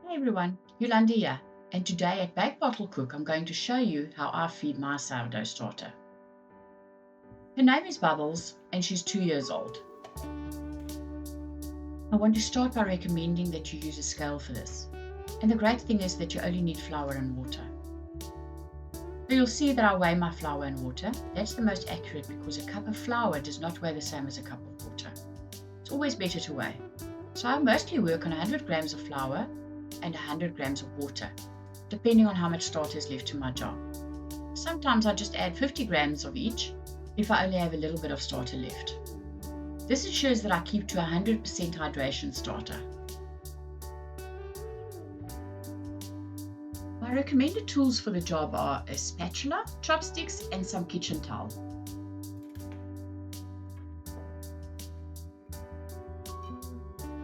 Hey everyone, Yolanda here, and today at Bake Bottle Cook I'm going to show you how I feed my sourdough starter. Her name is Bubbles and she's 2 years old. I want to start by recommending that you use a scale for this. And the great thing is that you only need flour and water. So you'll see that I weigh my flour and water. That's the most accurate because a cup of flour does not weigh the same as a cup of water. It's always better to weigh. So I mostly work on 100 grams of flour and 100 grams of water, depending on how much starter is left in my jar. Sometimes I just add 50 grams of each if I only have a little bit of starter left. This ensures that I keep to 100% hydration starter. My recommended tools for the job are a spatula, chopsticks, and some kitchen towel.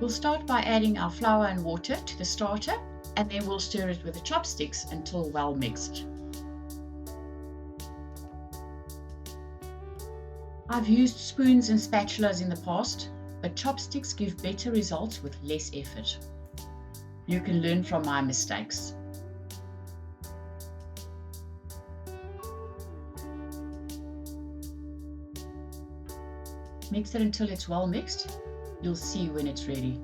We'll start by adding our flour and water to the starter, and then we'll stir it with the chopsticks until well mixed. I've used spoons and spatulas in the past, but chopsticks give better results with less effort. You can learn from my mistakes. Mix it until it's well mixed. You'll see when it's ready.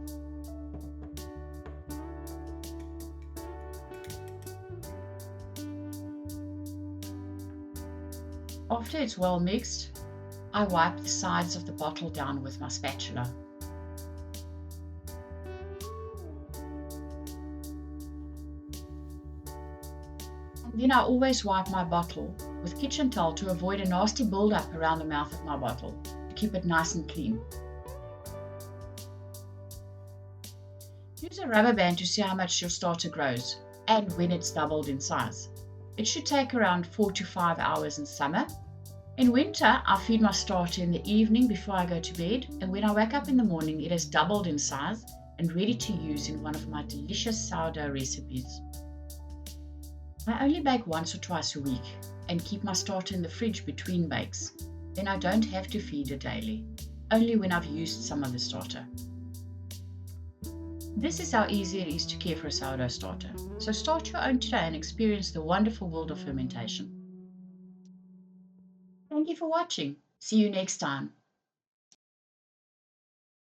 After it's well mixed, I wipe the sides of the bottle down with my spatula. And then I always wipe my bottle with kitchen towel to avoid a nasty build-up around the mouth of my bottle, to keep it nice and clean. Use a rubber band to see how much your starter grows and when it's doubled in size. It should take around 4 to 5 hours in summer. In winter, I feed my starter in the evening before I go to bed, and when I wake up in the morning, it has doubled in size and ready to use in one of my delicious sourdough recipes. I only bake once or twice a week and keep my starter in the fridge between bakes. Then I don't have to feed it daily, only when I've used some of the starter. This is how easy it is to care for a sourdough starter. So start your own today and experience the wonderful world of fermentation. Thank you for watching. See you next time.